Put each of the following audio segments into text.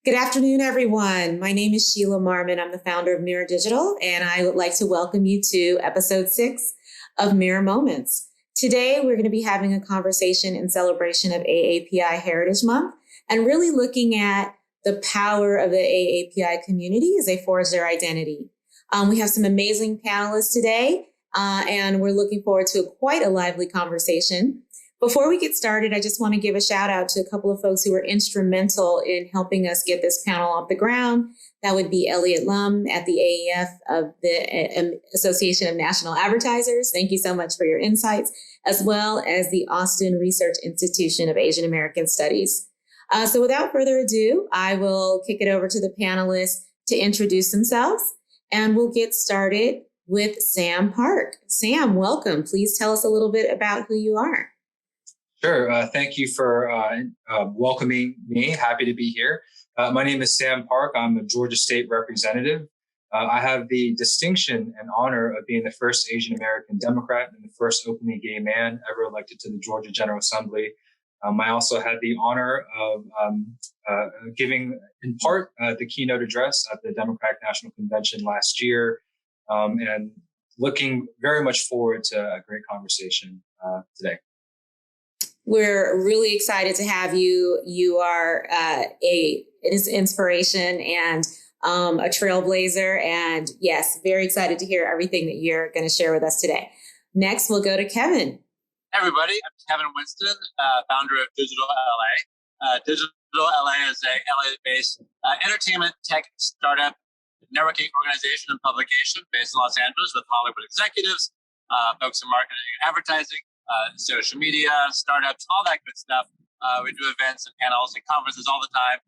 Good afternoon, everyone. My name is Sheila Marmon. I'm the founder of Mirror Digital, and I would like to welcome you to episode 6 of Mirror Moments. Today, we're going to be having a conversation in celebration of AAPI Heritage Month and really looking at the power of the AAPI community as they forge their identity. We have some amazing panelists today, and we're looking forward to quite a lively conversation. Before we get started, I just want to give a shout out to a couple of folks who were instrumental in helping us get this panel off the ground. That would be Elliot Lum at the AEF of the Association of National Advertisers. Thank you so much for your insights, as well as the Austin Research Institution of Asian American Studies. So without further ado, I will kick it over to the panelists to introduce themselves, and we'll get started with Sam Park. Sam, welcome. Please tell us a little bit about who you are. Sure. Thank you for welcoming me. Happy to be here. My name is Sam Park. I'm a Georgia State representative. I have the distinction and honor of being the first Asian American Democrat and the first openly gay man ever elected to the Georgia General Assembly. I also had the honor of giving, in part, the keynote address at the Democratic National Convention last year, and looking very much forward to a great conversation today. We're really excited to have you. You are an inspiration and a trailblazer. And yes, very excited to hear everything that you're going to share with us today. Next, we'll go to Kevin. Hey everybody, I'm Kevin Winston, founder of Digital LA. Digital LA is a LA-based entertainment tech startup networking organization and publication based in Los Angeles with Hollywood executives, folks in marketing and advertising, social media, startups, all that good stuff. We do events and panels and conferences all the time,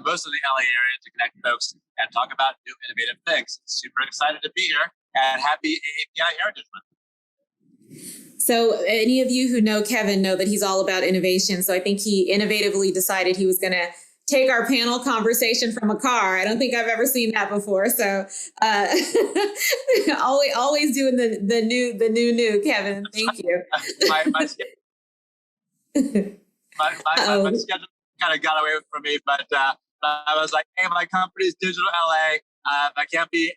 most of the LA area, to connect folks and talk about new innovative things. Super excited to be here, and happy AAPI Heritage Month. So any of you who know Kevin know that he's all about innovation. So I think he innovatively decided he was going to take our panel conversation from a car. I don't think I've ever seen that before. So always doing the new, Kevin. Thank you. my schedule kind of got away from me, but I was like, hey, my company's Digital LA. I can't be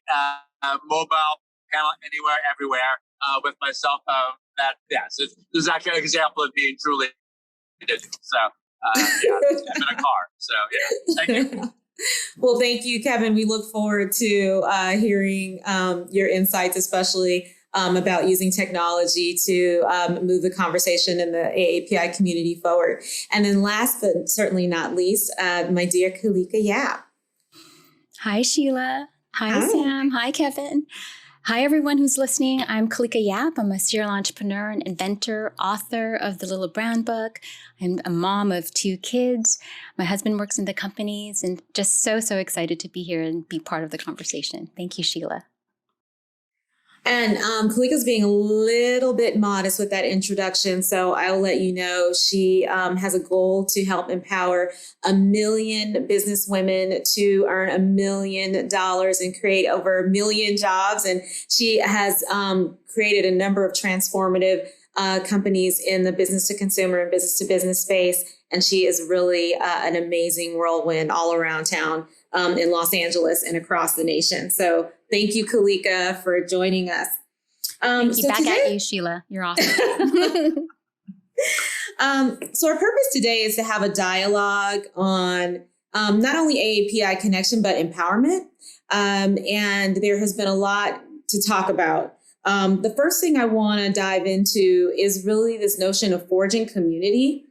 mobile panel anywhere, everywhere with my cell phone. So this is actually an example of being truly digital. So I'm in a car. So yeah, thank you. Well, thank you, Kevin. We look forward to hearing your insights, especially about using technology to move the conversation in the AAPI community forward. And then last but certainly not least, my dear Kalika Yap. Hi, Sheila. Hi, Sam. Hi, Kevin. Hi, everyone who's listening. I'm Kalika Yap. I'm a serial entrepreneur and inventor, author of the Little Brown Book. I'm a mom of 2 kids. My husband works in the companies, and just so excited to be here and be part of the conversation. Thank you, Sheila. And Kalika's being a little bit modest with that introduction, so I'll let you know she has a goal to help empower 1 million businesswomen to earn $1 million and create over 1 million jobs. And she has created a number of transformative companies in the business to consumer and business to business space. And she is really an amazing whirlwind all around town in Los Angeles and across the nation. So thank you, Kalika, for joining us. Thank you. Back at you, Sheila. You're awesome. So our purpose today is to have a dialogue on not only AAPI connection, but empowerment. And there has been a lot to talk about. The first thing I want to dive into is really this notion of forging community.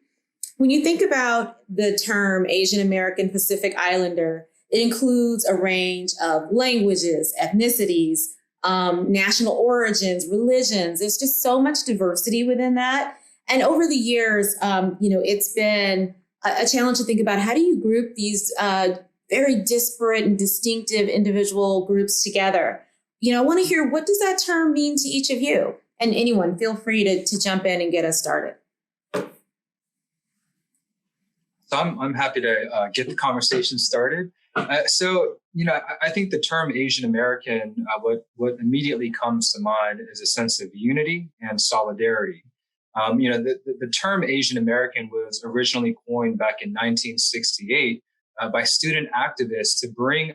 When you think about the term Asian American Pacific Islander, it includes a range of languages, ethnicities, national origins, religions. There's just so much diversity within that. And over the years, it's been a challenge to think about how do you group these very disparate and distinctive individual groups together. I want to hear, what does that term mean to each of you? And anyone, feel free to jump in and get us started. So I'm happy to get the conversation started. I think the term Asian American, what immediately comes to mind is a sense of unity and solidarity. The term Asian American was originally coined back in 1968 by student activists to bring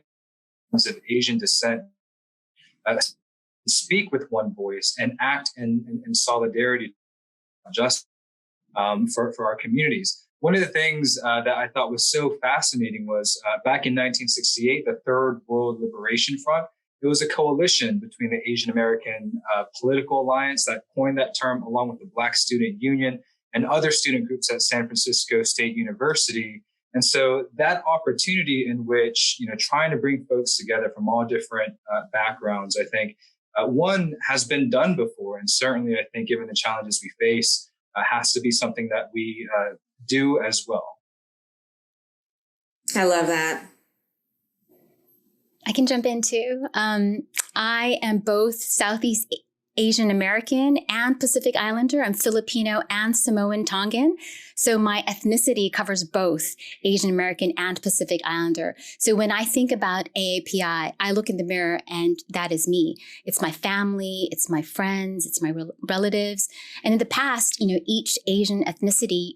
of Asian descent speak with one voice and act in solidarity just for our communities. One of the things that I thought was so fascinating was back in 1968, the Third World Liberation Front. It was a coalition between the Asian American Political Alliance that coined that term, along with the Black Student Union and other student groups at San Francisco State University. And so that opportunity in which, trying to bring folks together from all different backgrounds, I think, one has been done before. And certainly, I think, given the challenges we face, has to be something that we do as well. I love that. I can jump in too. I am both Southeast Asian American and Pacific Islander. I'm Filipino and Samoan Tongan. So my ethnicity covers both Asian American and Pacific Islander. So when I think about AAPI, I look in the mirror and that is me. It's my family, it's my friends, it's my relatives. And in the past, each Asian ethnicity,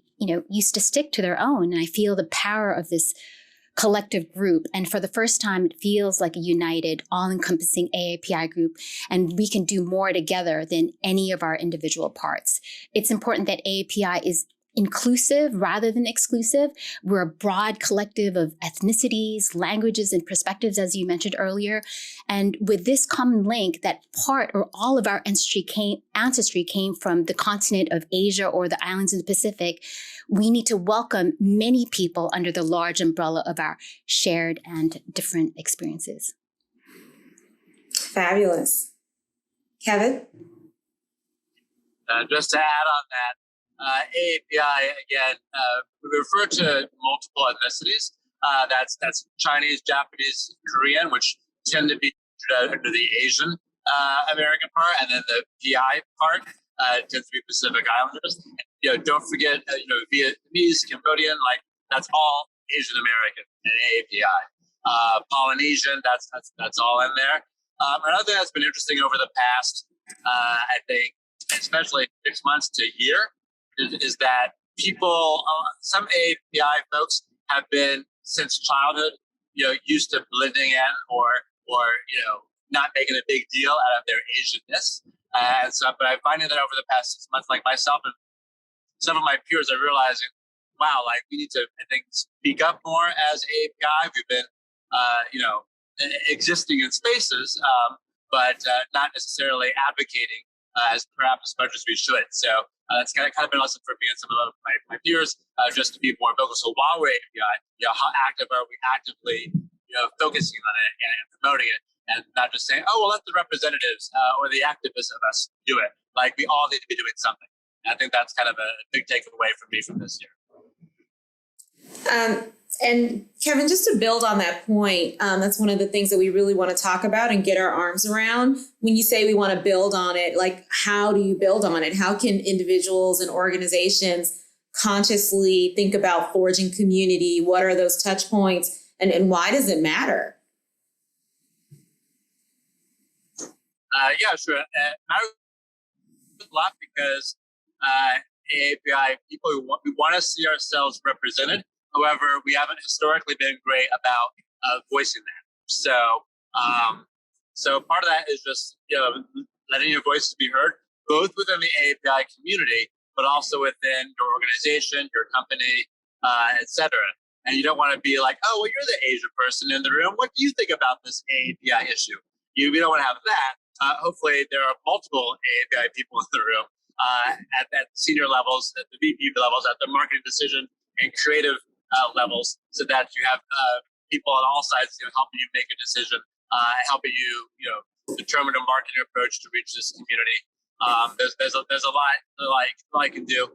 used to stick to their own. And I feel the power of this collective group. And for the first time, it feels like a united, all-encompassing AAPI group, and we can do more together than any of our individual parts. It's important that AAPI is inclusive rather than exclusive. We're a broad collective of ethnicities, languages, and perspectives, as you mentioned earlier. And with this common link that part or all of our ancestry came from the continent of Asia or the islands in the Pacific, we need to welcome many people under the large umbrella of our shared and different experiences. Fabulous. Kevin? Just to add on that, AAPI, again, we refer to multiple ethnicities. That's Chinese, Japanese, Korean, which tend to be under the Asian American part, and then the PI part tends to be Pacific Islanders. Don't forget, Vietnamese, Cambodian, that's all Asian American in AAPI. Polynesian, that's all in there. Another thing that's been interesting over the past, I think, especially 6 months to a year, is that people, some AAPI folks have been since childhood, used to blending in or not making a big deal out of their Asianness. But I'm finding that over the past 6 months, like myself and some of my peers are realizing, wow, we need to, I think, speak up more as AAPI. We've been, existing in spaces, but not necessarily advocating as perhaps as much as we should. So that's kind of been a lesson for me and some of my peers, just to be more vocal. So while we're AAPI, how active are we actively, focusing on it and promoting it, and not just saying, oh, well, let the representatives or the activists of us do it. We all need to be doing something. And I think that's kind of a big takeaway from me from this year. And Kevin, just to build on that point, that's one of the things that we really want to talk about and get our arms around. When you say we want to build on it, how do you build on it? How can individuals and organizations consciously think about forging community? What are those touch points? And why does it matter? Yeah, sure. It matters a lot because AAPI people, we want to see ourselves represented. However, we haven't historically been great about voicing that. So part of that is just letting your voice be heard, both within the AAPI community, but also within your organization, your company, etc. And you don't want to be like, oh, well, you're the Asian person in the room. What do you think about this AAPI issue? We don't want to have that. Hopefully, there are multiple AAPI people in the room at senior levels, at the VP levels, at the marketing decision and creative levels, so that you have people on all sides helping you make a decision, helping you determine a marketing approach to reach this community. There's a lot that I can do.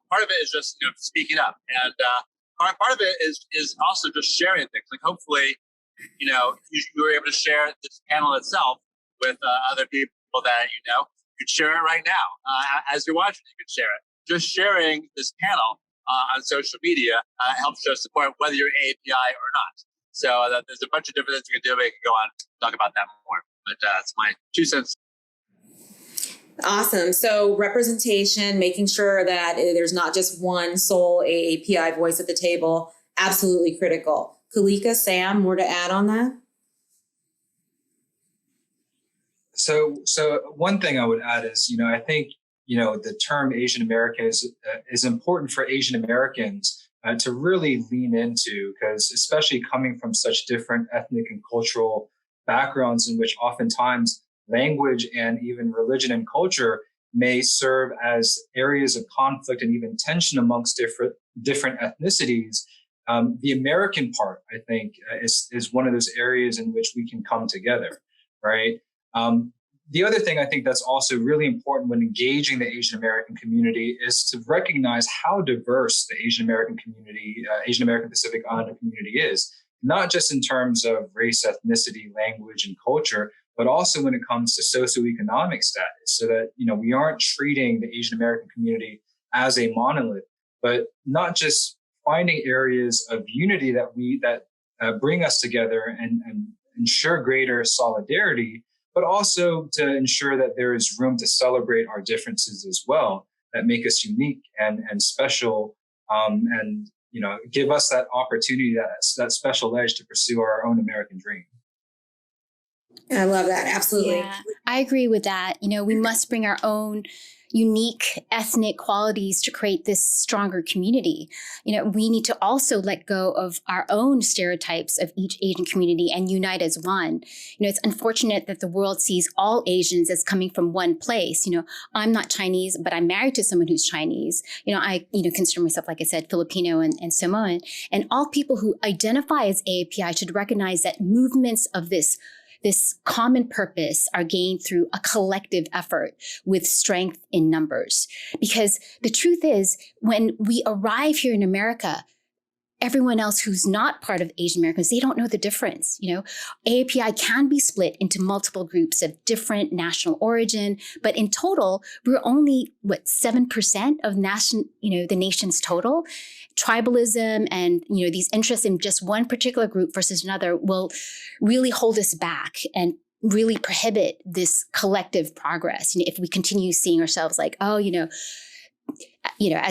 Part of it is just speaking up, and part of it is also just sharing things. Hopefully, you were able to share this panel itself with other people that you could share it right now as you're watching. You could share it. Just sharing this panel on social media helps show support, whether you're AAPI or not. So there's a bunch of different things you can do. We can go on and talk about that more. But that's my 2 cents. Awesome. So representation, making sure that there's not just one sole AAPI voice at the table, absolutely critical. Kalika, Sam, more to add on that? So one thing I would add is, I think, the term Asian American is important for Asian Americans to really lean into, because especially coming from such different ethnic and cultural backgrounds in which oftentimes language and even religion and culture may serve as areas of conflict and even tension amongst different ethnicities. The American part, I think, is one of those areas in which we can come together, right? The other thing I think that's also really important when engaging the Asian American community is to recognize how diverse the Asian American community, Asian American Pacific Islander community is, not just in terms of race, ethnicity, language, and culture, but also when it comes to socioeconomic status, so that, we aren't treating the Asian American community as a monolith, but not just finding areas of unity that bring us together and ensure greater solidarity, but also to ensure that there is room to celebrate our differences as well, that make us unique and special, and give us that opportunity, that special edge to pursue our own American dream. I love that. Absolutely. Yeah, I agree with that. We must bring our own unique ethnic qualities to create this stronger community. We need to also let go of our own stereotypes of each Asian community and unite as one. It's unfortunate that the world sees all Asians as coming from one place. I'm not Chinese, but I'm married to someone who's Chinese. I consider myself, like I said, Filipino and Samoan. And all people who identify as AAPI should recognize that movements of this common purpose are gained through a collective effort with strength in numbers. Because the truth is, when we arrive here in America, everyone else who's not part of Asian Americans, they don't know the difference. AAPI can be split into multiple groups of different national origin, but in total, we're only 7% of the nation's total. Tribalism and these interests in just one particular group versus another will really hold us back and really prohibit this collective progress. If we continue seeing ourselves like, as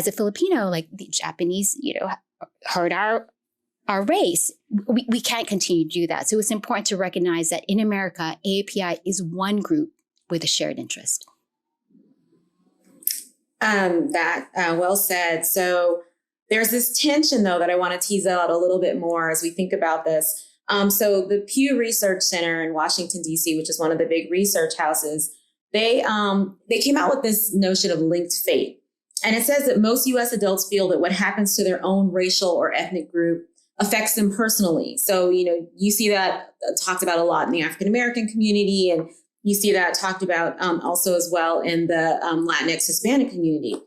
a Filipino, like the Japanese, hurt our race, we can't continue to do that. So it's important to recognize that in America, AAPI is one group with a shared interest. Well said. So there's this tension, though, that I want to tease out a little bit more as we think about this. So the Pew Research Center in Washington, D.C., which is one of the big research houses, they came out with this notion of linked fate. And it says that most U.S. adults feel that what happens to their own racial or ethnic group affects them personally. So, you see that talked about a lot in the African-American community, and you see that talked about also as well in the Latinx Hispanic community.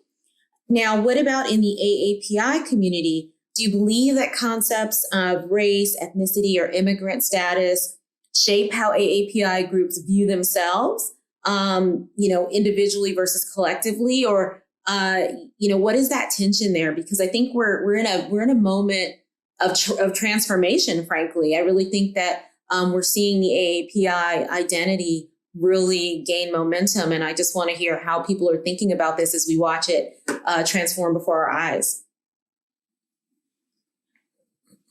Now, what about in the AAPI community? Do you believe that concepts of race, ethnicity, or immigrant status shape how AAPI groups view themselves, individually versus collectively? Or, what is that tension there? Because I think we're in a moment of transformation, frankly. I really think that we're seeing the AAPI identity really gain momentum. And I just want to hear how people are thinking about this as we watch it transform before our eyes.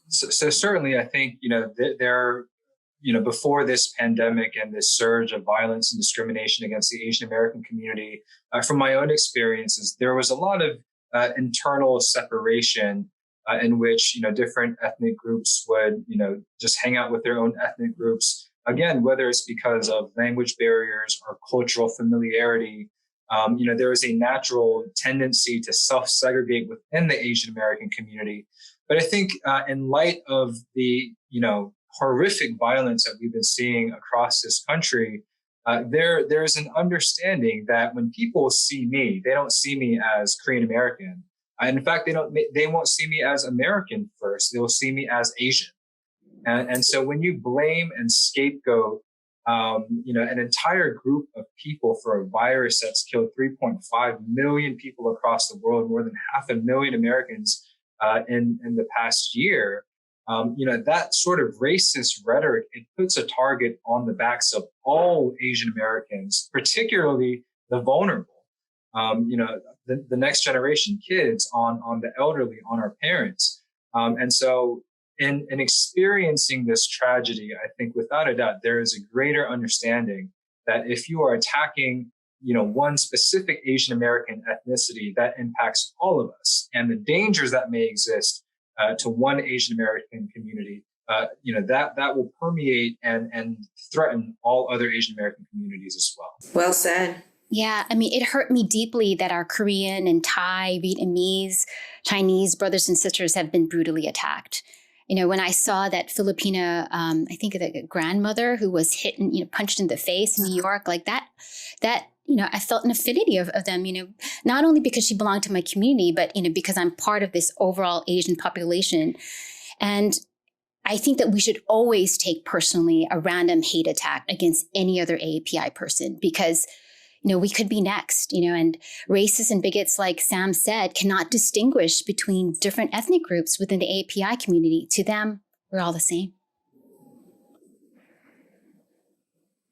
So certainly, I think, before this pandemic and this surge of violence and discrimination against the Asian American community, from my own experiences, there was a lot of internal separation in which, different ethnic groups would, just hang out with their own ethnic groups. Again, whether it's because of language barriers or cultural familiarity, there is a natural tendency to self-segregate within the Asian American community. But I think in light of the, horrific violence that we've been seeing across this country, there's an understanding that when people see me, they don't see me as Korean American. And in fact, they won't see me as American first. They will see me as Asian. And so when you blame and scapegoat, an entire group of people for a virus that's killed 3.5 million people across the world, more than 500,000 Americans in the past year, that sort of racist rhetoric, it puts a target on the backs of all Asian Americans, particularly the vulnerable, the next generation kids, on the elderly, on our parents. And so in experiencing this tragedy, I think without a doubt, there is a greater understanding that if you are attacking, one specific Asian American ethnicity, that impacts all of us, and the dangers that may exist to one Asian American community, that will permeate and threaten all other Asian American communities as well. Well said. Yeah, I mean, it hurt me deeply that our Korean and Thai, Vietnamese, Chinese brothers and sisters have been brutally attacked. When I saw that Filipina, I think the grandmother who was hit and, punched in the face in New York, like that, I felt an affinity of them, not only because she belonged to my community, but, because I'm part of this overall Asian population. And I think that we should always take personally a random hate attack against any other AAPI person, because we could be next, and racists and bigots, like Sam said, cannot distinguish between different ethnic groups within the AAPI community. To them, we're all the same.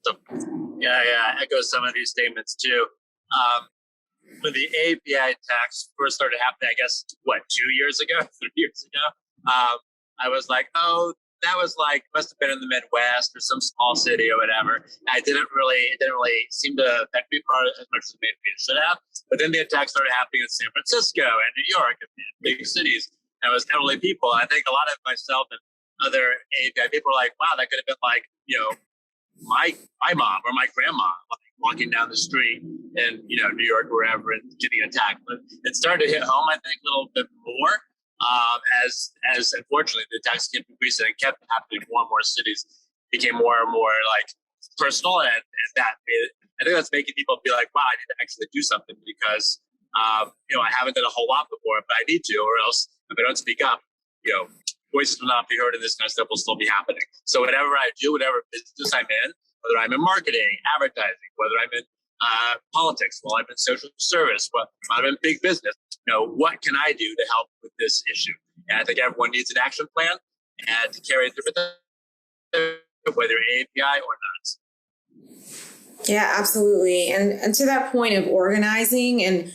So, I echo some of these statements too. When the AAPI attacks first started happening, I guess, 2 years ago, 3 years ago, I was like, oh, that was must have been in the Midwest or some small city or whatever. It didn't really seem to affect me as much as maybe it should have. But then the attacks started happening in San Francisco and New York and big cities. And it was elderly people. I think a lot of myself and other AAPI people were like, wow, that could have been my mom or my grandma walking down the street in New York or wherever and getting attacked. But it started to hit home, I think, a little bit more. As unfortunately the attacks kept increasing and kept happening in more and more cities, became more and more personal, and that I think that's making people be like, wow, I need to actually do something, because I haven't done a whole lot before, but I need to, or else if I don't speak up, voices will not be heard, and this kind of stuff will still be happening. So whatever I do, whatever business I'm in, whether I'm in marketing, advertising, whether I'm in politics, while I'm in social service, whether I'm in big business, what can I do to help with this issue? And I think everyone needs an action plan and to carry it through, whether AAPI or not. Yeah, absolutely. And to that point of organizing and,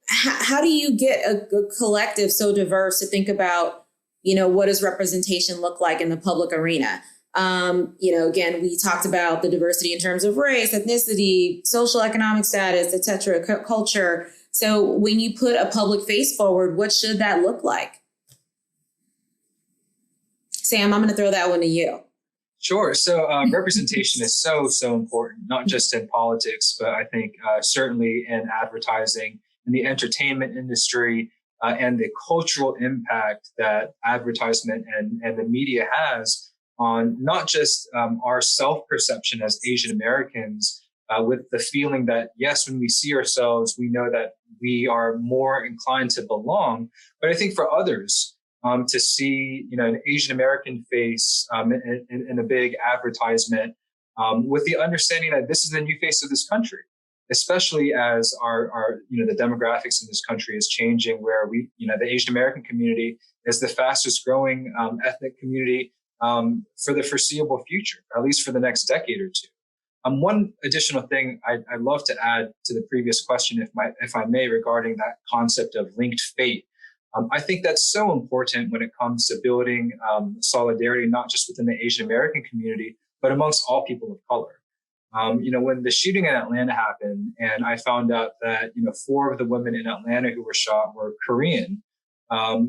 how do you get a collective so diverse to think about, what does representation look like in the public arena? Again, we talked about the diversity in terms of race, ethnicity, social economic status, et cetera, culture. So when you put a public face forward, what should that look like? Sam, I'm going to throw that one to you. Sure. So representation is so important, not just in politics, but I think certainly in advertising, in the entertainment industry, and the cultural impact that advertisement and the media has on not just our self-perception as Asian Americans, with the feeling that, yes, when we see ourselves, we know that we are more inclined to belong. But I think for others, to see, an Asian American face in a big advertisement, with the understanding that this is the new face of this country, especially as our the demographics in this country is changing, where the Asian American community is the fastest growing ethnic community for the foreseeable future, or at least for the next decade or two. One additional thing I'd love to add to the previous question, if I may, regarding that concept of linked fate. I think that's so important when it comes to building solidarity, not just within the Asian American community, but amongst all people of color. When the shooting in Atlanta happened, and I found out that 4 of the women in Atlanta who were shot were Korean,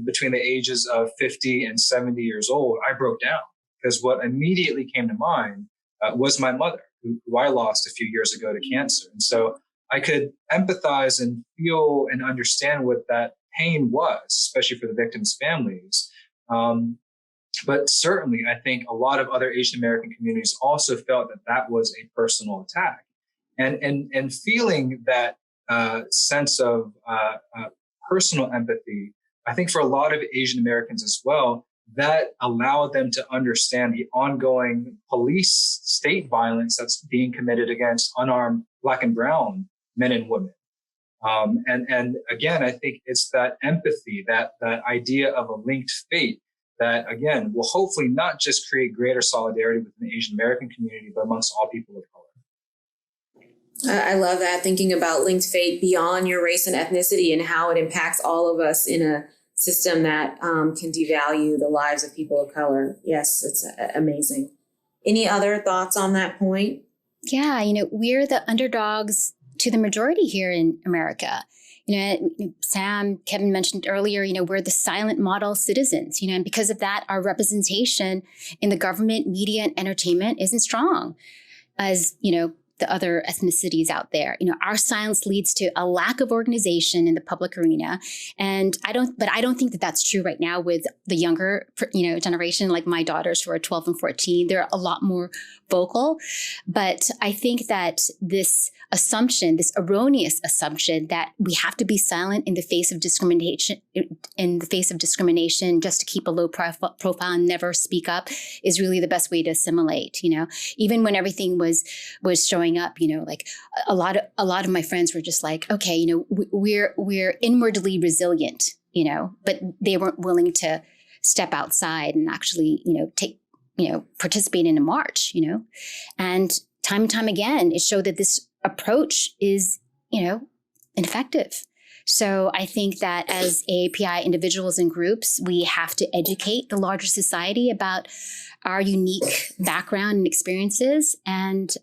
between the ages of 50 and 70 years old, I broke down, because what immediately came to mind was my mother, who I lost a few years ago to cancer. And so I could empathize and feel and understand what that pain was, especially for the victims' families. But certainly, I think a lot of other Asian American communities also felt that that was a personal attack. And feeling that sense of personal empathy, I think for a lot of Asian Americans as well, that allowed them to understand the ongoing police state violence that's being committed against unarmed Black and brown men and women. And again, I think it's that empathy, that idea of a linked fate that, again, will hopefully not just create greater solidarity within the Asian American community, but amongst all people of color. I love that, thinking about linked fate beyond your race and ethnicity and how it impacts all of us in a system that can devalue the lives of people of color. Yes, it's amazing. Any other thoughts on that point? Yeah, we're the underdogs to the majority here in America. Sam, Kevin mentioned earlier, we're the silent model citizens, and because of that, our representation in the government, media, and entertainment isn't strong as, the other ethnicities out there. Our silence leads to a lack of organization in the public arena. And I don't think that that's true right now with the younger, generation, like my daughters who are 12 and 14. They're a lot more vocal. But I think that this erroneous assumption that we have to be silent in the face of discrimination, just to keep a low profile and never speak up is really the best way to assimilate, even when everything was showing up, like a lot of my friends were just like, okay, we're inwardly resilient, but they weren't willing to step outside and actually, participate in a march, and time again, it showed that this approach is, ineffective. So I think that as AAPI individuals and groups, we have to educate the larger society about our unique background and experiences and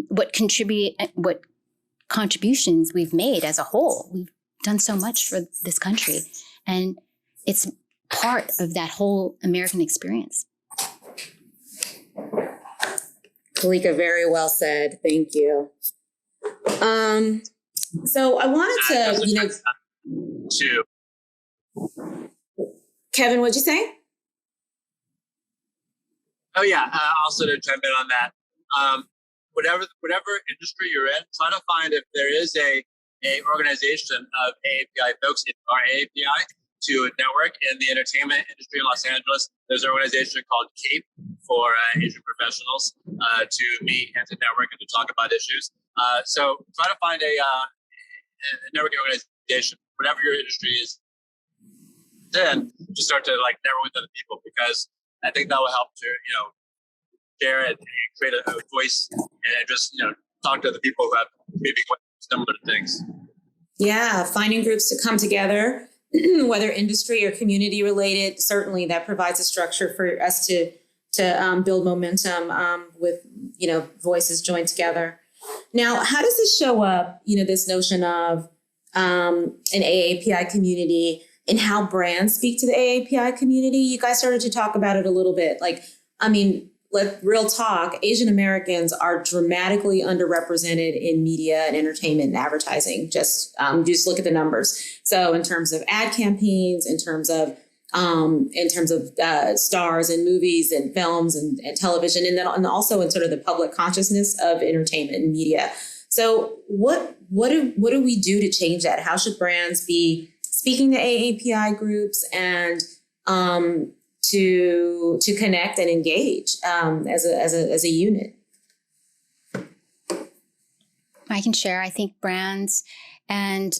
what contributions we've made as a whole. We've done so much for this country, and it's part of that whole American experience. Kalika, very well said. Thank you. So I wanted to, Kevin, what'd you say? Oh yeah, also to chime in on that. Whatever industry you're in, try to find if there is a organization of AAPI folks in our AAPI to network in the entertainment industry in Los Angeles. There's an organization called CAPE for Asian professionals to meet and to network and to talk about issues. So try to find a networking organization, whatever your industry is in, to start to network with other people, because I think that will help to share it and create a voice and just talk to other people who have maybe similar things. Yeah, finding groups to come together, whether industry or community related, certainly that provides a structure for us to build momentum with voices joined together. Now, how does this show up? This notion of an AAPI community and how brands speak to the AAPI community. You guys started to talk about it a little bit. Real talk, Asian Americans are dramatically underrepresented in media and entertainment and advertising. Just look at the numbers. So in terms of ad campaigns, in terms of stars in movies and films and television, and also in sort of the public consciousness of entertainment and media. So what do we do to change that? How should brands be speaking to AAPI groups and to connect and engage as a unit? I can share. I think brands and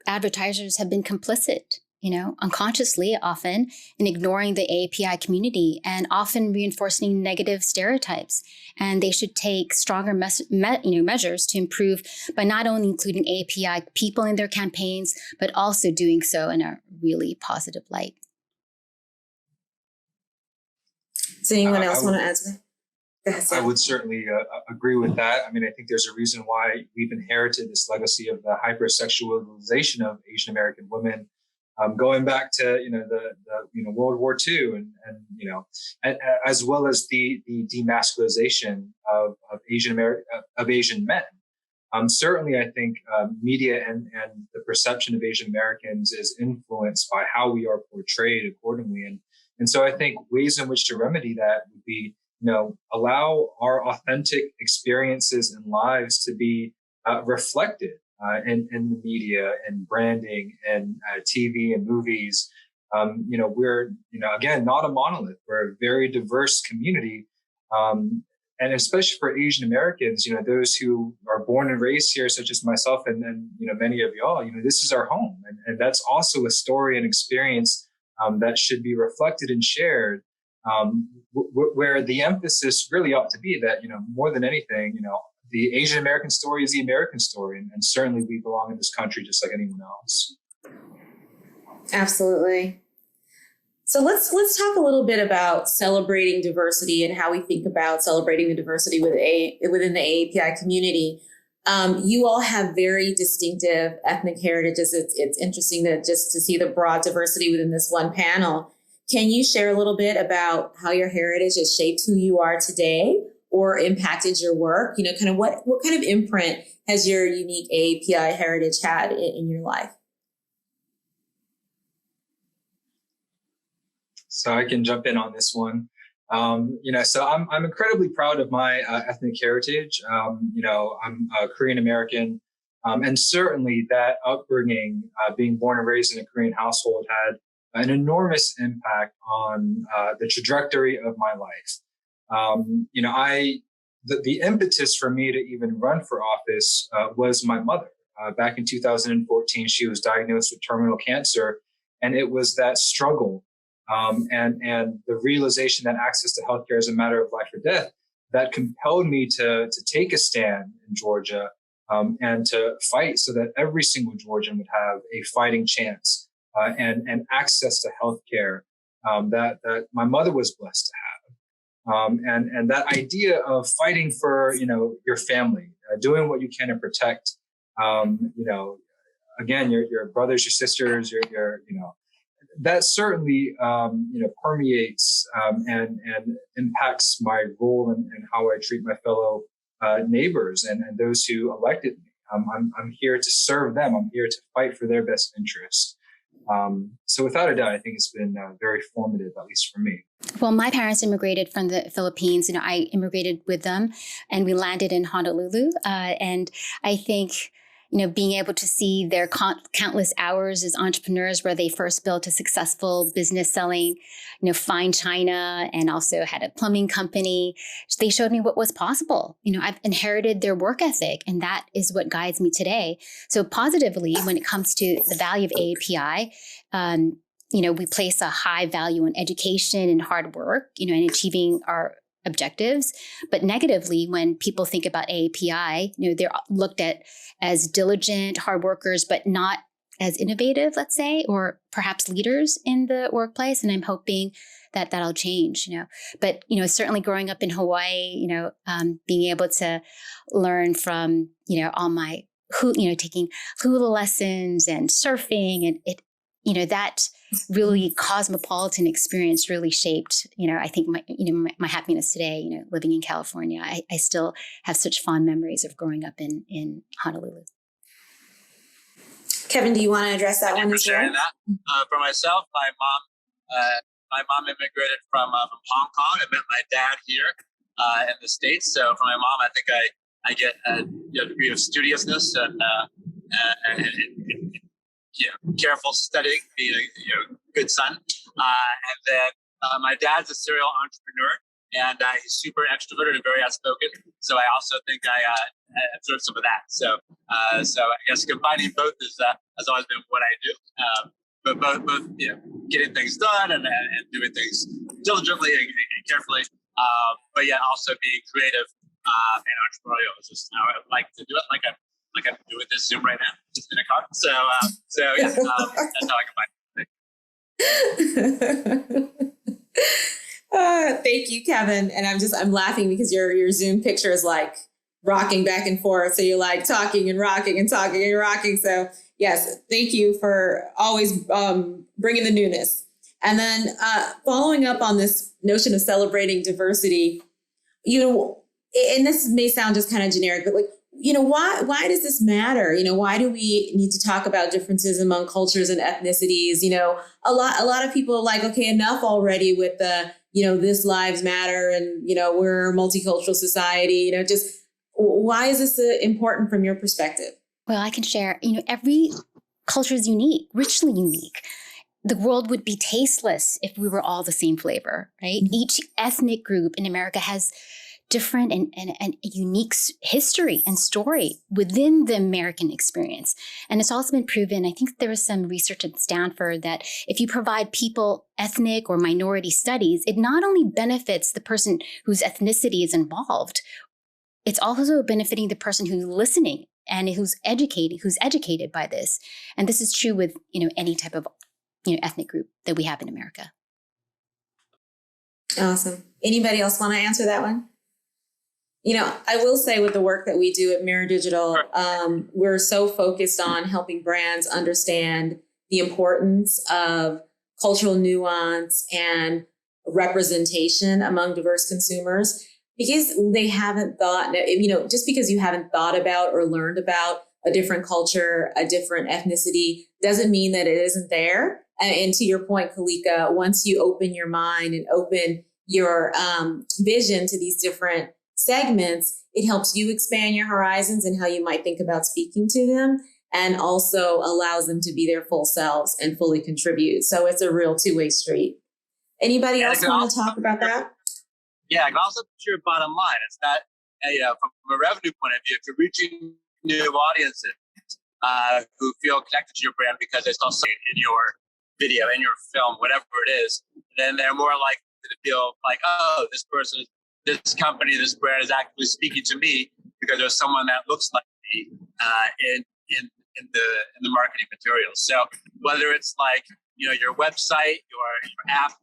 advertisers have been complicit, unconsciously often, in ignoring the AAPI community and often reinforcing negative stereotypes. And they should take stronger measures to improve by not only including AAPI people in their campaigns, but also doing so in a really positive light. Does anyone else want to add to that? I would certainly agree with that. I mean, I think there's a reason why we've inherited this legacy of the hypersexualization of Asian American women, going back to the World War II, and as well as the demasculization of Asian men. Certainly, I think media and the perception of Asian Americans is influenced by how we are portrayed accordingly, and so I think ways in which to remedy that would be, allow our authentic experiences and lives to be reflected in the media and branding and TV and movies. We're, again, not a monolith. We're a very diverse community. And especially for Asian Americans, those who are born and raised here, such as myself and many of y'all, this is our home. And that's also a story and experience that should be reflected and shared, where the emphasis really ought to be that, more than anything, the Asian American story is the American story. And certainly we belong in this country just like anyone else. Absolutely. So let's talk a little bit about celebrating diversity and how we think about celebrating the diversity within the AAPI community. You all have very distinctive ethnic heritages. It's interesting to see the broad diversity within this one panel. Can you share a little bit about how your heritage has shaped who you are today or impacted your work? Kind of what kind of imprint has your unique AAPI heritage had in your life? So I can jump in on this one. So I'm incredibly proud of my ethnic heritage. I'm Korean American, and certainly that upbringing, being born and raised in a Korean household, had an enormous impact on the trajectory of my life. The impetus for me to even run for office was my mother. Back in 2014, she was diagnosed with terminal cancer, and it was that struggle and the realization that access to healthcare is a matter of life or death that compelled me to take a stand in Georgia and to fight so that every single Georgian would have a fighting chance and access to healthcare that my mother was blessed to have. And that idea of fighting for your family, doing what you can to protect again your brothers, your sisters, your that certainly, permeates and impacts my role and how I treat my fellow neighbors and those who elected me. I'm here to serve them. I'm here to fight for their best interests. So without a doubt, I think it's been very formative, at least for me. Well, my parents immigrated from the Philippines. I immigrated with them, and we landed in Honolulu. And I think being able to see their countless hours as entrepreneurs where they first built a successful business selling, fine china, and also had a plumbing company. They showed me what was possible. I've inherited their work ethic, and that is what guides me today. So positively, when it comes to the value of AAPI, we place a high value on education and hard work, and achieving our objectives. But negatively, when people think about AAPI, they're looked at as diligent, hard workers, but not as innovative, let's say, or perhaps leaders in the workplace. And I'm hoping that that'll change, But, certainly growing up in Hawaii, being able to learn from, all my, taking hula lessons and surfing, and that really cosmopolitan experience really shaped, I think my happiness today, living in California. I still have such fond memories of growing up in Honolulu. Kevin, do you want to address that one as well? For myself, my mom immigrated from Hong Kong. I met my dad here in the States. So from my mom, I think I get a degree of studiousness and careful studying, being a good son. And then my dad's a serial entrepreneur, and he's super extroverted and very outspoken. So I also think I absorbed some of that. So I guess combining both has always been what I do. But both getting things done and doing things diligently and carefully. But yet also being creative and entrepreneurial is just how I like to do it. Like I'm doing this Zoom right now, just in a car. So that's how I combine it. Thank you, Kevin. And I'm laughing because your Zoom picture is like rocking back and forth. So you're like talking and rocking and talking and rocking. So yes, thank you for always bringing the newness. And then following up on this notion of celebrating diversity, and this may sound just kind of generic, but why does this matter? Why do we need to talk about differences among cultures and ethnicities? A lot of people are like, okay, enough already with the, this lives matter and, we're a multicultural society, just why is this important from your perspective? Well, I can share, every culture is unique, richly unique. The world would be tasteless if we were all the same flavor, right? Mm-hmm. Each ethnic group in America has different and unique history and story within the American experience. And it's also been proven, I think there was some research at Stanford, that if you provide people ethnic or minority studies, it not only benefits the person whose ethnicity is involved, it's also benefiting the person who's listening and who's educated by this. And this is true with, any type of, ethnic group that we have in America. Awesome. Anybody else want to answer that one? I will say with the work that we do at Mirror Digital, we're so focused on helping brands understand the importance of cultural nuance and representation among diverse consumers, because they haven't thought, just because you haven't thought about or learned about a different culture, a different ethnicity, doesn't mean that it isn't there. And to your point, Kalika, once you open your mind and open your vision to these different segments, it helps you expand your horizons and how you might think about speaking to them, and also allows them to be their full selves and fully contribute. So it's a real two-way street. Anybody else want to talk about that? Yeah, it can also put your bottom line. It's not, from a revenue point of view, if you're reaching new audiences who feel connected to your brand because they saw something in your video, in your film, whatever it is, then they're more likely to feel like, oh, this person, this company, this brand is actually speaking to me because there's someone that looks like me in the marketing materials. So whether it's like, your website, your app,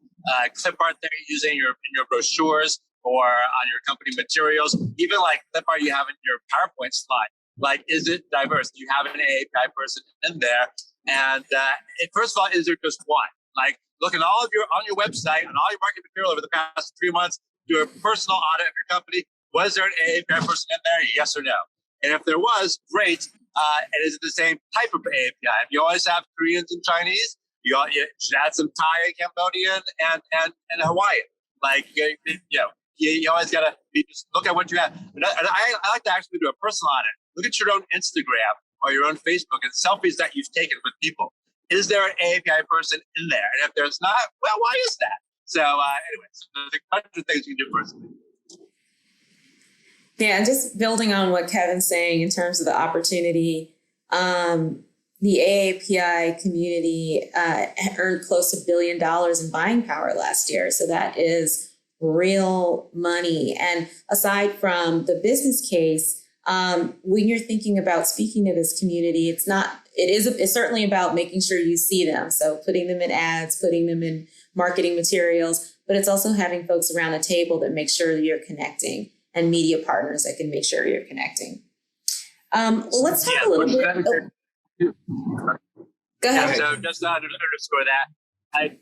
clip art that you're using in your brochures or on your company materials, even like clip art you have in your PowerPoint slide, like, is it diverse? Do you have an AAPI person in there? And first of all, is there just one? Like, look at on your website and all your marketing material over the past 3 months, do a personal audit of your company. Was there an AAPI person in there? Yes or no? And if there was, great. And is it the same type of AAPI? If you always have Koreans and Chinese, you should add some Thai, Cambodian, and Hawaiian. Like, you always got to just look at what you have. And I like to actually do a personal audit. Look at your own Instagram or your own Facebook and selfies that you've taken with people. Is there an AAPI person in there? And if there's not, well, why is that? So anyway, so there's a bunch of things you can do personally. Yeah, and just building on what Kevin's saying in terms of the opportunity, the AAPI community earned close to $1 billion in buying power last year. So that is real money. And aside from the business case, when you're thinking about speaking to this community, it's certainly about making sure you see them. So putting them in ads, putting them in marketing materials, but it's also having folks around the table that make sure you're connecting, and media partners that can make sure you're connecting. Let's talk a little bit. Go ahead. So just to underscore that,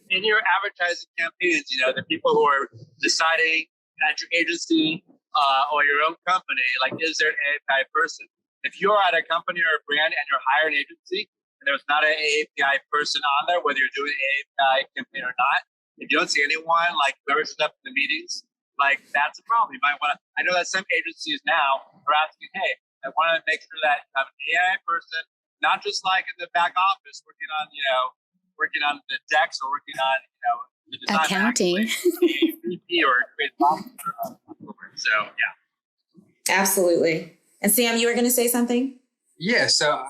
in your advertising campaigns, the people who are deciding at your agency or your own company, like, is there an AAPI person? If you're at a company or a brand and you're hiring an agency and there's not an AAPI person on there, whether you're doing an AAPI campaign or not, if you don't see anyone, like, whoever shows up in the meetings, like, that's a problem. You might want to, I know that some agencies now are asking, hey, I want to make sure that you have an AI person, not just like in the back office working on the decks or working on, the design accounting, VP or creative officer. So yeah, absolutely. And Sam, you were going to say something? Yeah, so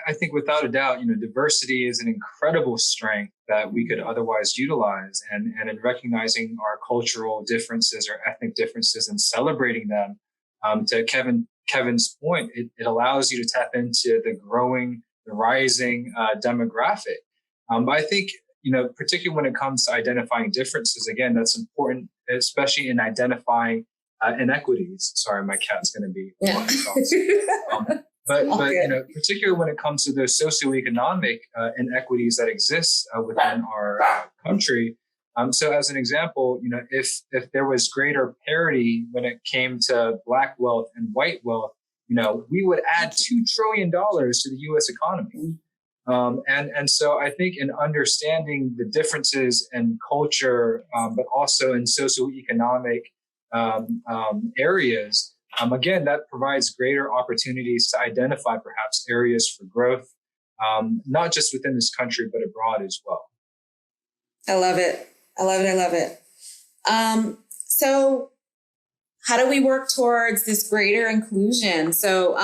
I think without a doubt, diversity is an incredible strength that we could otherwise utilize, and in recognizing our cultural differences or ethnic differences and celebrating them, to Kevin's point, it allows you to tap into the rising demographic. But I think, particularly when it comes to identifying differences, again, that's important, especially in identifying inequities. Sorry, my cat's going to be. Yeah. But particularly when it comes to those socioeconomic inequities that exist within our country. So as an example, if there was greater parity when it came to Black wealth and white wealth, we would add $2 trillion to the U.S. economy. And so I think in understanding the differences in culture, but also in socioeconomic areas, again, that provides greater opportunities to identify perhaps areas for growth, not just within this country, but abroad as well. I love it. So how do we work towards this greater inclusion? So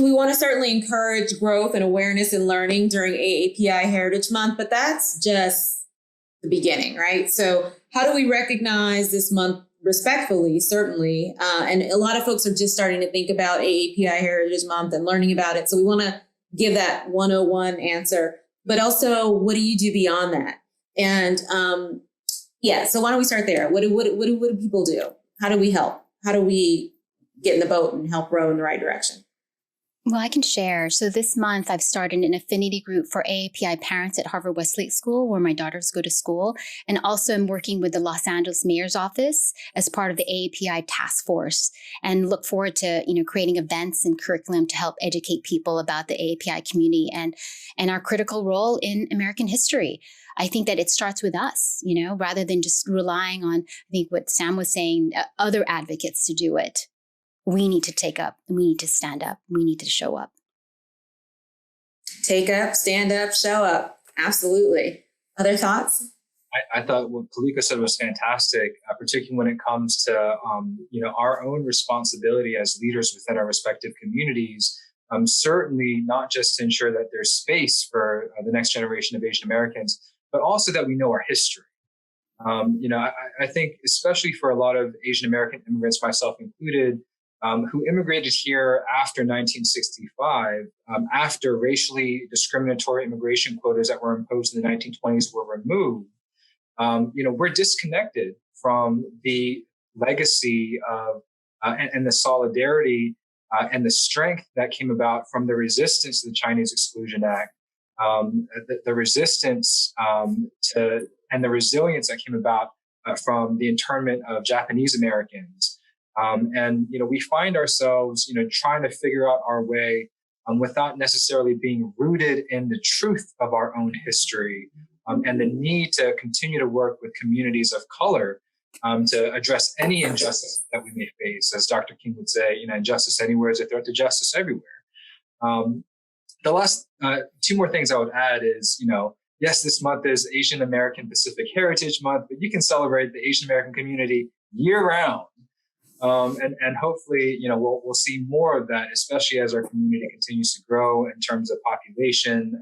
we want to certainly encourage growth and awareness and learning during AAPI Heritage Month, but that's just the beginning, right? So how do we recognize this month respectfully, certainly? And a lot of folks are just starting to think about AAPI Heritage Month and learning about it. So we want to give that 101 answer, but also, what do you do beyond that? And, Yeah. So why don't we start there? What do people do? How do we help? How do we get in the boat and help row in the right direction? Well, I can share. So this month, I've started an affinity group for AAPI parents at Harvard Westlake School, where my daughters go to school. And also I'm working with the Los Angeles Mayor's Office as part of the AAPI task force, and look forward to, creating events and curriculum to help educate people about the AAPI community and our critical role in American history. I think that it starts with us, rather than just relying on, I think what Sam was saying, other advocates to do it. We need to take up, we need to stand up, we need to show up. Take up, stand up, show up. Absolutely. Other thoughts? I thought what Kalika said was fantastic, particularly when it comes to our own responsibility as leaders within our respective communities. Certainly not just to ensure that there's space for the next generation of Asian Americans, but also that we know our history. I think especially for a lot of Asian American immigrants, myself included, who immigrated here after 1965, after racially discriminatory immigration quotas that were imposed in the 1920s were removed. We're disconnected from the legacy of and the solidarity and the strength that came about from the resistance to the Chinese Exclusion Act, the resistance to and the resilience that came about from the internment of Japanese Americans. We find ourselves, trying to figure out our way without necessarily being rooted in the truth of our own history, and the need to continue to work with communities of color to address any injustice that we may face. As Dr. King would say, injustice anywhere is a threat to justice everywhere. The last two more things I would add is, yes, this month is Asian American Pacific Heritage Month, but you can celebrate the Asian American community year round. And hopefully, we'll see more of that, especially as our community continues to grow in terms of population,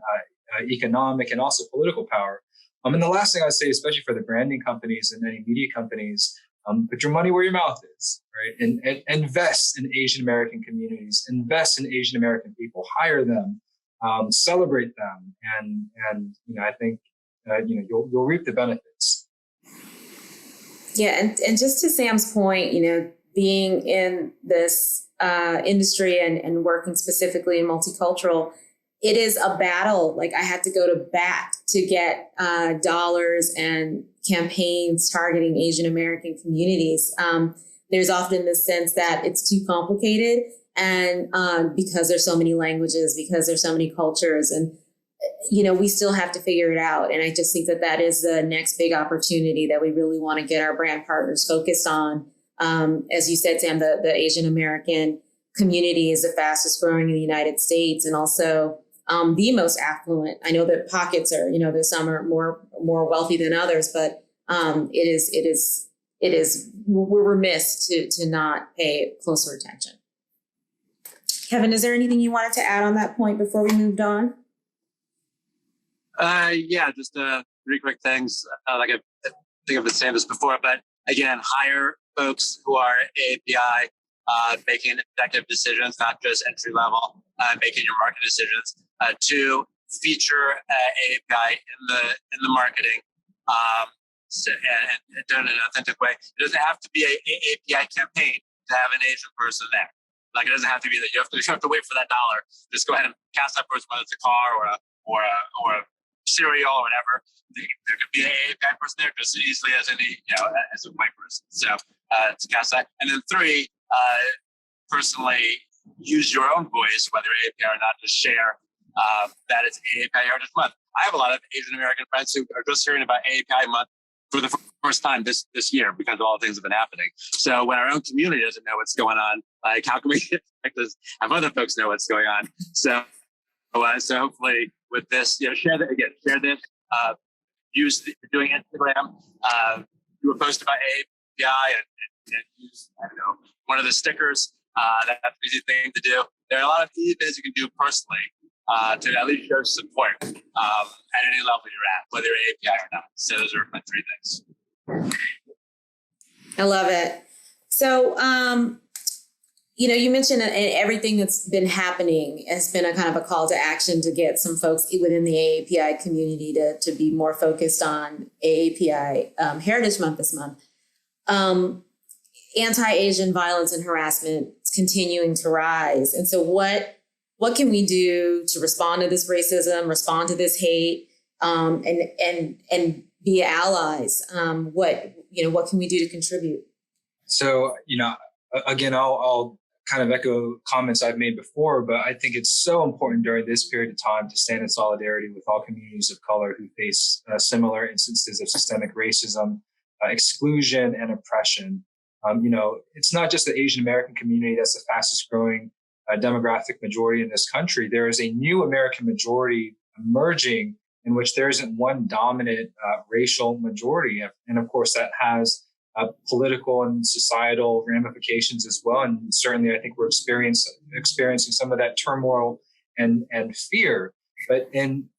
economic, and also political power. And the last thing I'd say, especially for the branding companies and any media companies, put your money where your mouth is, right? And invest in Asian American communities, invest in Asian American people, hire them, celebrate them, and I think you'll reap the benefits. Yeah, and just to Sam's point, being in this industry and working specifically in multicultural, it is a battle. Like, I had to go to bat to get dollars and campaigns targeting Asian American communities. There's often this sense that it's too complicated, and because there's so many languages, because there's so many cultures, and we still have to figure it out. And I just think that is the next big opportunity that we really want to get our brand partners focused on. As you said, Sam, the Asian American community is the fastest growing in the United States, and also the most affluent. I know that pockets are, there's some are more wealthy than others, but it is we're remiss to not pay closer attention. Kevin, is there anything you wanted to add on that point before we moved on? Just 3 quick things. Like I think I've been saying this before, but again, hire folks who are AAPI, making effective decisions, not just entry level, making your market decisions. 2, feature AAPI in the marketing, and done in an authentic way. It doesn't have to be a AAPI campaign to have an Asian person there. Like, it doesn't have to be that you have to wait for that dollar. Just go ahead and cast that person, whether it's a car or a cereal or whatever. There could be an AAPI person there just as easily as any, as a white person. So to cast that. And then 3, personally use your own voice, whether AAPI or not, to share that it's AAPI Heritage Month. I have a lot of Asian American friends who are just hearing about AAPI Month for the first time this year because of all the things that have been happening. So when our own community doesn't know what's going on, like, how can we have other folks know what's going on? So hopefully with this, share this, doing Instagram, do a post about AAPI and use, one of the stickers. That's an easy thing to do. There are a lot of easy things you can do personally to at least show support at any level you're at, whether you're AAPI or not. So those are my 3 things. I love it. So, You mentioned everything that's been happening has been a kind of a call to action to get some folks within the AAPI community to be more focused on AAPI Heritage Month this month. Anti-Asian violence and harassment is continuing to rise. And so what can we do to respond to this racism, respond to this hate, and be allies? What can we do to contribute? So, again, I'll kind of echo comments I've made before, but I think it's so important during this period of time to stand in solidarity with all communities of color who face similar instances of systemic racism, exclusion, and oppression. It's not just the Asian American community that's the fastest growing demographic majority in this country. There is a new American majority emerging in which there isn't one dominant racial majority. And of course, that has political and societal ramifications as well. And certainly, I think we're experiencing some of that turmoil and fear. But in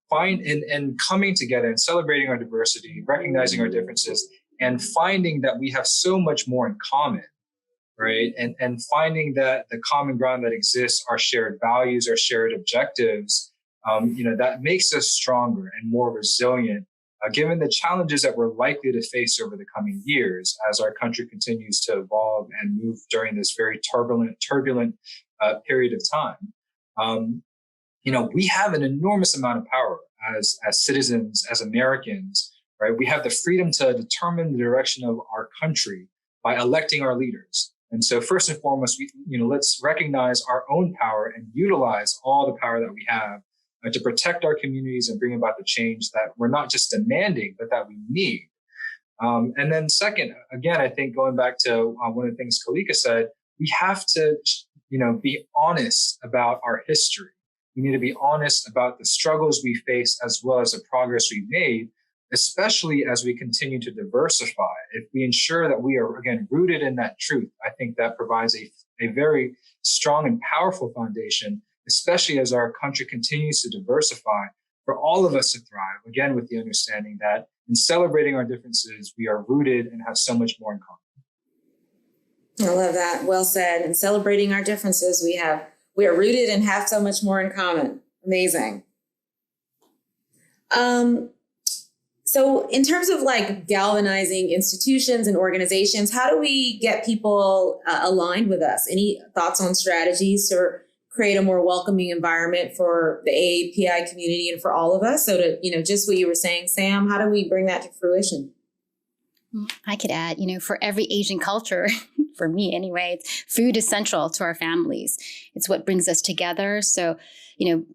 coming together and celebrating our diversity, recognizing our differences, and finding that we have so much more in common, right? And finding that the common ground that exists are shared values, are shared objectives, that makes us stronger and more resilient, given the challenges that we're likely to face over the coming years as our country continues to evolve and move during this very turbulent period of time. We have an enormous amount of power as citizens, as Americans, right? We have the freedom to determine the direction of our country by electing our leaders. And so first and foremost, let's recognize our own power and utilize all the power that we have to protect our communities and bring about the change that we're not just demanding, but that we need. And then second, again, I think going back to one of the things Kalika said, we have to, be honest about our history. We need to be honest about the struggles we face as well as the progress we've made, especially as we continue to diversify. If we ensure that we are, again, rooted in that truth, I think that provides a very strong and powerful foundation, especially as our country continues to diversify, for all of us to thrive, again, with the understanding that in celebrating our differences, we are rooted and have so much more in common. I love that. Well said. In celebrating our differences, we are rooted and have so much more in common. Amazing. So in terms of galvanizing institutions and organizations, how do we get people aligned with us? Any thoughts on strategies to create a more welcoming environment for the AAPI community and for all of us? So to, just what you were saying, Sam, how do we bring that to fruition? I could add, for every Asian culture, for me anyway, food is central to our families. It's what brings us together. So,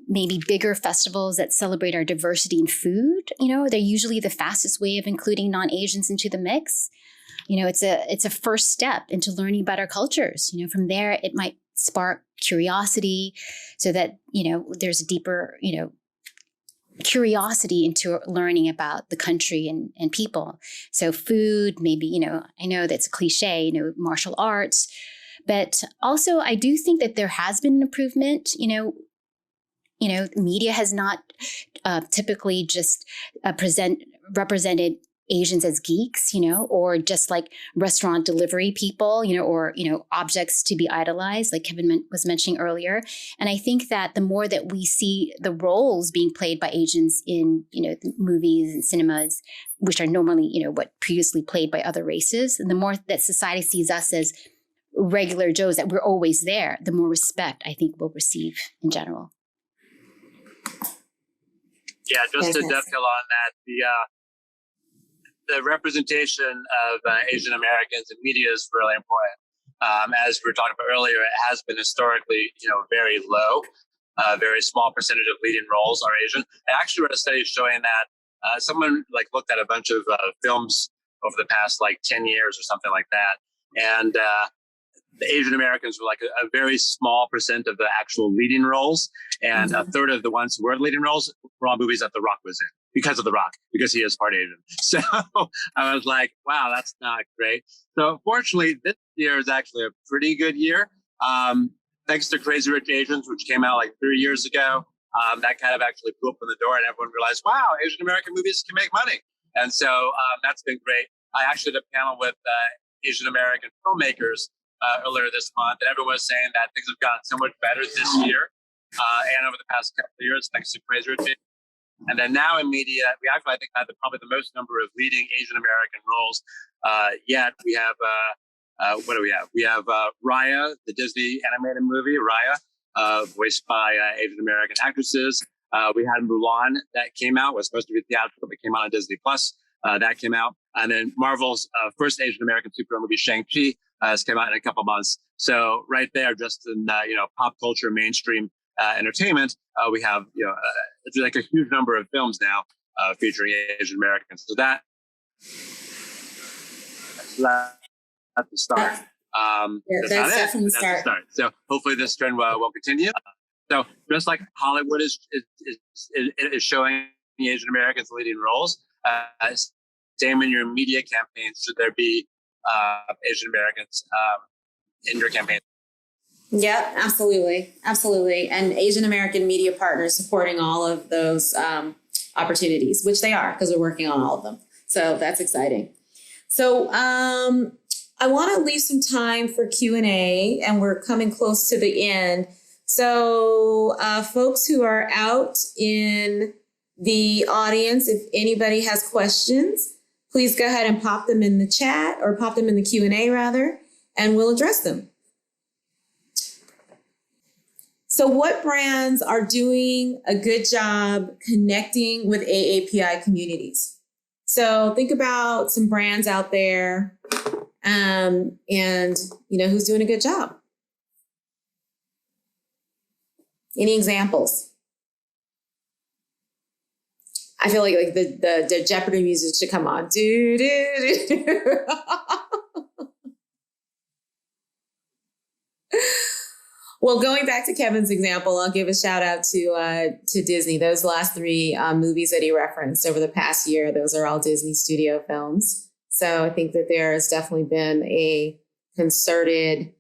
maybe bigger festivals that celebrate our diversity in food, they're usually the fastest way of including non-Asians into the mix. It's a first step into learning about our cultures. From there, it might spark curiosity so that, there's a deeper, curiosity into learning about the country and people. So food, maybe, I know that's a cliche, martial arts, but also I do think that there has been an improvement. Media has not typically just represented Asians as geeks, or just like restaurant delivery people, or, objects to be idolized, like Kevin was mentioning earlier. And I think that the more that we see the roles being played by Asians in, the movies and cinemas, which are normally, what previously played by other races, and the more that society sees us as regular Joes, that we're always there, the more respect I think we'll receive in general. Yeah, just to dovetail on that, the representation of Asian Americans in media is really important. As we were talking about earlier, it has been historically, very low. A very small percentage of leading roles are Asian. I actually read a study showing that someone looked at a bunch of films over the past 10 years or something like that, and the Asian Americans were a very small percent of the actual leading roles, and a third of the ones who were leading roles were on movies that The Rock was in. Because of The Rock, because he is part Asian. So I was like, wow, that's not great. So fortunately, this year is actually a pretty good year. Thanks to Crazy Rich Asians, which came out 3 years ago, that kind of actually blew open the door and everyone realized, wow, Asian American movies can make money. And so that's been great. I actually did a panel with Asian American filmmakers earlier this month, and everyone was saying that things have gotten so much better this year and over the past couple of years, thanks to praise routine. And then now in media, we actually, I think, have probably the most number of leading Asian American roles yet. We have, what do we have? We have Raya, the Disney animated movie, Raya, voiced by Asian American actresses. We had Mulan that came out, was supposed to be theatrical, but came out on Disney Plus. That came out. And then Marvel's first Asian American superhero movie, Shang-Chi, has come out in a couple months. So right there, just in pop culture, mainstream entertainment, we have it's like a huge number of films now featuring Asian Americans. So that's the start. That's definitely the start. So hopefully this trend will continue. So just like Hollywood is showing Asian Americans leading roles, same in your media campaigns. Should there be Asian Americans in your campaign? Yep, absolutely. Absolutely. And Asian American media partners supporting all of those opportunities, which they are because we're working on all of them. So that's exciting. So I want to leave some time for Q&A, and we're coming close to the end. So folks who are out in the audience, if anybody has questions, please go ahead and pop them in the chat, or pop them in the Q&A rather, and we'll address them. So what brands are doing a good job connecting with AAPI communities? So think about some brands out there and who's doing a good job. Any examples? I feel like the Jeopardy music should come on. Do, do, do. Well, going back to Kevin's example, I'll give a shout out to Disney. Those last three movies that he referenced over the past year, those are all Disney studio films. So I think that there has definitely been a concerted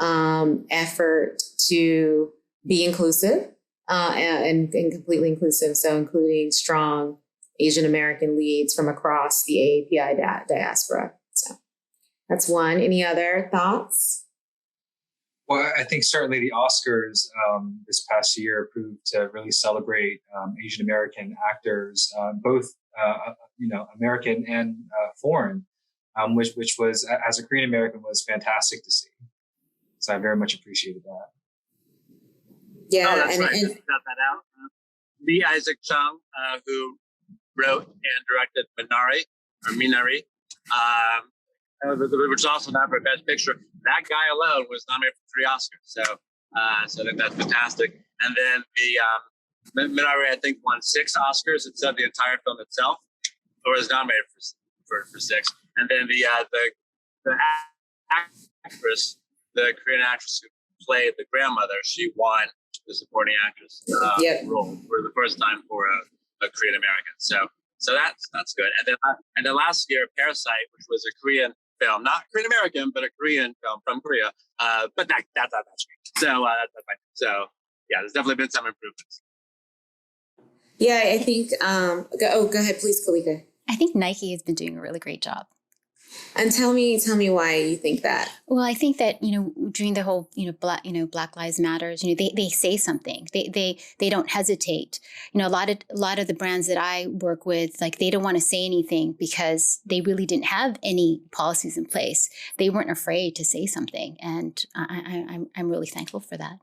effort to be inclusive and completely inclusive. So including strong Asian American leads from across the AAPI diaspora. So that's one. Any other thoughts? Well, I think certainly the Oscars this past year proved to really celebrate Asian American actors, both American and foreign, which was, as a Korean American, was fantastic to see. So I very much appreciated that. Yeah, that's right. Got that out. Lee Isaac Chung, who wrote and directed Minari, which is also nominated for Best Picture. That guy alone was nominated for 3 Oscars. So I think that's fantastic. And then the Minari, I think, won 6 Oscars instead of the entire film itself, or was nominated for 6. And then the actress, the Korean actress who played the grandmother, she won the supporting actress role for the first time for a Korean American. So that's good. And then last year, Parasite, which was a Korean film, not Korean American, but a Korean film from Korea. But that's not that great. So that's fine. So yeah, there's definitely been some improvements. Yeah, I think. Go ahead, please, Kalika. I think Nike has been doing a really great job. And tell me why you think that. Well, I think that, during the whole, Black Lives Matters, they say something. They don't hesitate. A lot of the brands that I work with, like, they don't want to say anything because they really didn't have any policies in place. They weren't afraid to say something, and I'm really thankful for that.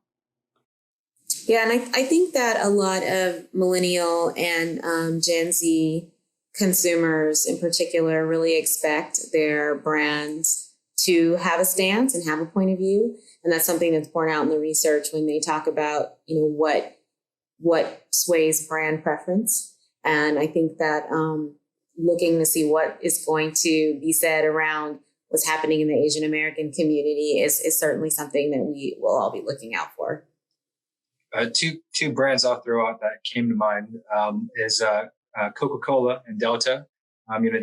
Yeah, and I think that a lot of millennial and Gen Z consumers in particular really expect their brands to have a stance and have a point of view. And that's something that's borne out in the research when they talk about, what sways brand preference. And I think that looking to see what is going to be said around what's happening in the Asian American community is certainly something that we will all be looking out for. Two brands I'll throw out that came to mind is Coca-Cola and Delta.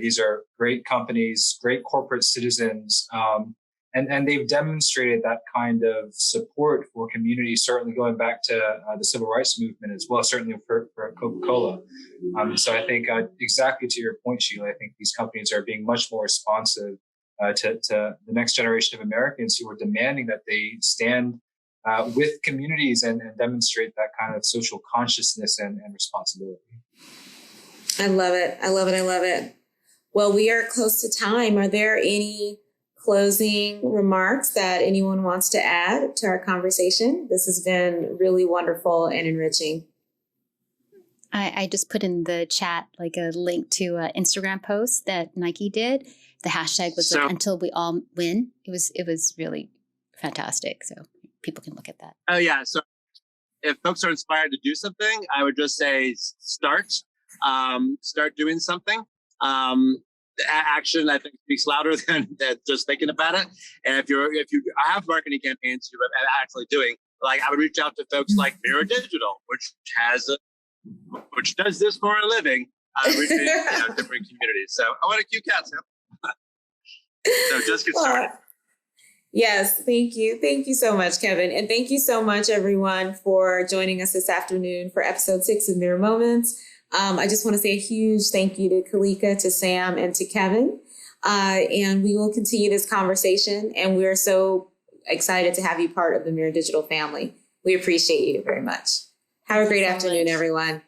These are great companies, great corporate citizens, and they've demonstrated that kind of support for communities, certainly going back to the civil rights movement as well, certainly for Coca-Cola. So I think exactly to your point, Sheila, I think these companies are being much more responsive to the next generation of Americans who are demanding that they stand with communities and demonstrate that kind of social consciousness and responsibility. I love it. I love it. I love it. Well, we are close to time. Are there any closing remarks that anyone wants to add to our conversation? This has been really wonderful and enriching. I just put in the chat like a link to an Instagram post that Nike did. The hashtag was like, until we all win. It was really fantastic. So people can look at that. Oh yeah. So if folks are inspired to do something, I would just say start doing something. Action, I think, speaks louder than just thinking about it. And if you have marketing campaigns you're actually doing, like I would reach out to folks like Mirror Digital, which does this for a living, reaching different communities. So I want to cue cats. So just get started. Yes, thank you. Thank you so much, Kevin. And thank you so much, everyone, for joining us this afternoon for episode 6 of Mirror Moments. I just want to say a huge thank you to Kalika, to Sam, and to Kevin. And we will continue this conversation. And we're so excited to have you part of the Mirror Digital family. We appreciate you very much. Have a great afternoon, everyone.